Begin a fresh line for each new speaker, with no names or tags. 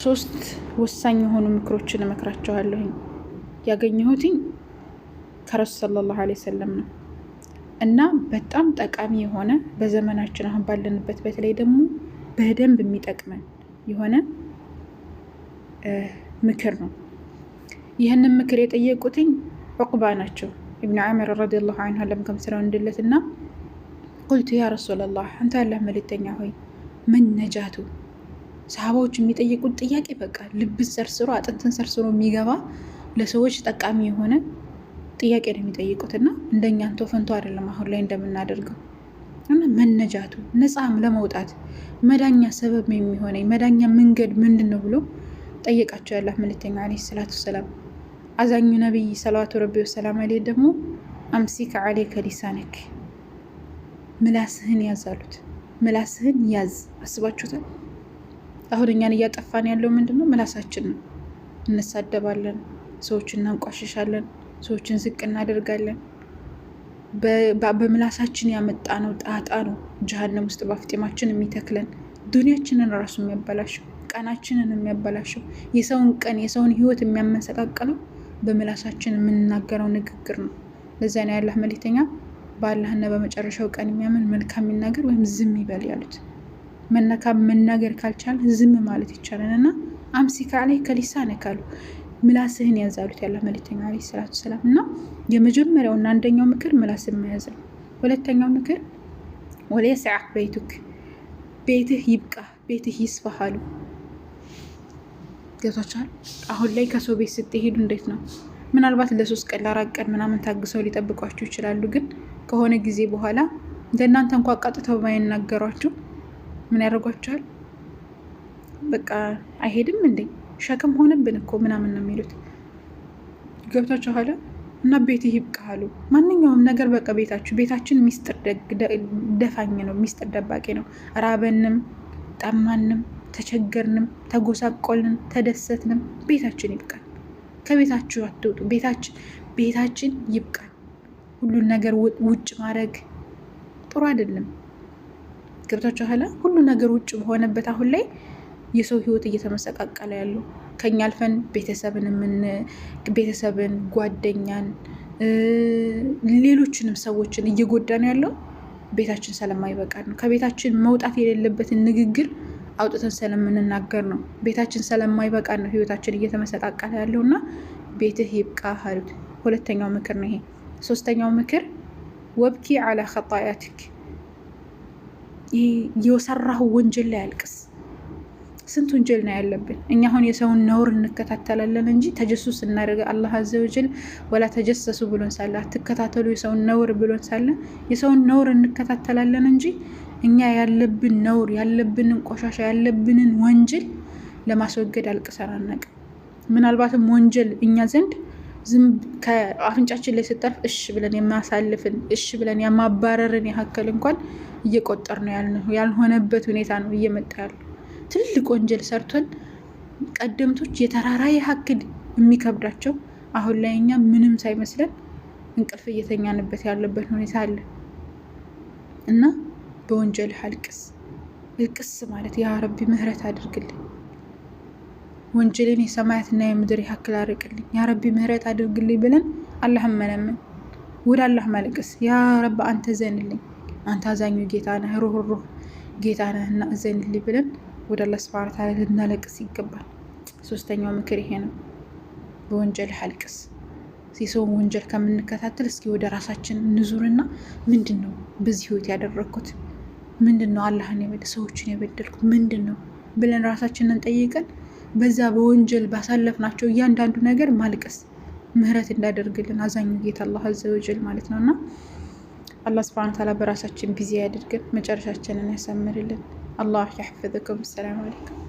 ሶስት ወሳኝ የሆኑ ምክሮችን እመክራቸዋለሁ። ያገኘሁትኝ ከረሱል ሰለላሁ ዐለይሂ ወሰለም ነው እና በጣም ጠቃሚ የሆነ በዘመናችን አሁን ባለንበት በተለይ ደግሞ በደንብ የሚጠቅመን የሆነ ምክር ነው። ይህንን ምክር የጠየቁትኝ ዑቅባ ናቸው ኢብኑ ዓሚር ረዲየላሁ ዐንሁ ለምከም ስራው እንድለት እና ቁልቱ ያ ረሱለላህ አንተ ያላህ መልእክተኛ ሆይ ምን ነጃቱ። ሰሃባዎች የሚጠይቁት ጥያቄ በቃ ልብን ሰርስሮ አጥንትን ሰርስሮ የሚገባ ለሰዎች ጠቃሚ የሆነ ጥያቄ ነው የሚጠይቁት እና እንደኛ አንተ ፈንቶ አይደለም አሁን ላይ እንደምናደርገው እና መነጃቱ ነፃም ለመውጣት መዳኛ ሰበብ የሚሆነኝ መዳኛ መንገድ ምንድን ነው ብሎ ጠየቃቸው ያላህ መልእክተኛ አለይሂ ሰላቱ ወሰላም። አዛኙ ነብይ ሰለዋቱ ረቢ ወሰላም አለይሂ ደግሞ አምሲክ አለይከ ሊሳነክ ምላስህን ያዝ አሉት። ምላስህን ያዝ። አስባችሁታል? አሁን እኛን እያጠፋን ያለው ምንድነው? ምላሳችን ነው። እንሳደባለን፣ ሰዎችን እናንቋሽሻለን፣ ሰዎችን ዝቅ እናደርጋለን። በምላሳችን ያመጣ ነው ጣጣ ነው ጀሃነም ውስጥ ባፍጤማችን የሚተክለን ዱንያችንን ራሱ የሚያበላሸው ቀናችንን የሚያበላሸው የሰውን ቀን የሰውን ህይወት የሚያመሰቃቅለው በምላሳችን የምንናገረው ንግግር ነው። ለዛ ነው ያላህ መልእክተኛ በአላህና በመጨረሻው ቀን የሚያምን መልካም ይናገር ወይም ዝም ይበል ያሉት። መናገር ካልቻለ ዝም ማለት ይቻላል እና አምሲክ አለይከ ሊሳነክ አሉ። ምላስህን ያዝ አሉት ያላህ መልእክተኛ አለይሂ ሰላቱ ወሰላም። እና የመጀመሪያውና አንደኛው ምክር ምላስን መያዝ ነው። ሁለተኛው ምክር ወለየስዐክ በይቱክ ቤትህ ይብቃ ቤትህ ይስፋህ አሉ። ገብቷችኋል? አሁን ላይ ከሰው ቤት ስትሄዱ እንዴት ነው? ምናልባት ለ3 ቀን ለ4 ቀን ምናምን ታግሰው ሊጠብቋችሁ ይችላሉ። ግን ከሆነ ጊዜ በኋላ እንደናንተ እንኳን ቀጥተው ባይናገሯችሁ ምን ያደርጓችኋል? በቃ አይሄድም እንዴ ሸክም ሆነብን እኮ ምናምን ነው የሚሉት። ገብቷችኋል? እና ቤትህ ይብቃ አሉ። ማንኛውም ነገር በቃ ቤታችን ሚስጥር ደፋኝ ነው፣ ሚስጥር ደባቂ ነው። ራበንም፣ ጠማንም፣ ተቸገርንም፣ ተጎሳቆልንም፣ ተደሰትንም ቤታችን ይብቃል። ከቤታችሁ አትውጡ። ቤታችን ይብቃል። ሁሉን ነገር ውጭ ማድረግ ጥሩ አይደለም። ገብታችኋል? ሁሉ ነገር ውጭ በሆነበት አሁን ላይ የሰው ህይወት እየተመሰቃቀለ ያለው ከኛ አልፈን ቤተሰብን፣ ጓደኛን፣ ሌሎችንም ሰዎችን እየጎዳን ያለው ቤታችን ስለማይበቃ ነው። ከቤታችን መውጣት የሌለበትን ንግግር አውጥተን ስለምንናገር ነው። ቤታችን ስለማይበቃ ነው ህይወታችን እየተመሰቃቀለ ያለው እና ቤትህ ይብቃ አሉት። ሁለተኛው ምክር ነው ይሄ። ሶስተኛው ምክር ወብኪ አላ ኸጣያቲክ የሰራሁ ወንጀል ላይ አልቅስ። ስንት ወንጀል ነው ያለብን እኛ። አሁን የሰውን ነውር እንከታተላለን እንጂ ተጀሱስ እናደርግ አላህ አዘወጀል ወላ ተጀሰሱ ብሎን ሳለ አትከታተሉ የሰውን ነውር ብሎን ሳለ የሰውን ነውር እንከታተላለን እንጂ እኛ ያለብን ነውር ያለብንን ቆሻሻ ያለብንን ወንጀል ለማስወገድ አልቅሰን አናውቅም። ምናልባትም ወንጀል እኛ ዘንድ ዝም ከአፍንጫችን ላይ ስጠርፍ እሺ ብለን የማሳልፍን እሺ ብለን የማባረርን ያክል እንኳን እየቆጠር ነው ያልሆነበት ሁኔታ ነው እየመጣ ያለው። ትልቅ ወንጀል ሰርተን ቀደምቶች የተራራ ያክል የሚከብዳቸው አሁን ላይ እኛ ምንም ሳይመስለን እንቅልፍ እየተኛንበት ያለበት ሁኔታ አለ እና በወንጀል አልቅስ ማለት ያ ረቢ ምህረት አድርግልኝ፣ ወንጀልን የሰማያትና የምድር ያክል አርቅልኝ፣ ያ ረቢ ምህረት አድርግልኝ ብለን አላህን መለመን፣ ወደ አላህ ማልቀስ። ያ ረብ አንተ ዘንልኝ፣ አንተ አዛኙ ጌታ ነህ፣ ሩህሩህ ጌታ ነህ እና ዘንልኝ ብለን ወደ አላህ ሱብሓነሁ ወተዓላ ልናለቅስ ይገባል። ሶስተኛው ምክር ይሄ ነው። በወንጀል አልቅስ። የሰውን ወንጀል ከምንከታተል እስኪ ወደ ራሳችን እንዙርና ምንድን ነው በዚህ ህይወት ያደረኩት? ምንድን ነው አላህን ሰዎችን የበደልኩት ምንድን ነው ብለን ራሳችንን ጠይቀን በዛ በወንጀል ባሳለፍናቸው እያንዳንዱ ነገር ማልቀስ፣ ምህረት እንዳደርግልን አዛኙ ጌታ አላህ አዘወጀል ማለት ነውና አላህ ሱብሓነሁ ወተዓላ በራሳችን ቢዚ ያድርገን፣ መጨረሻችንን ያሳምርልን። አላህ ያህፍዝኩም። ሰላም አለይኩም።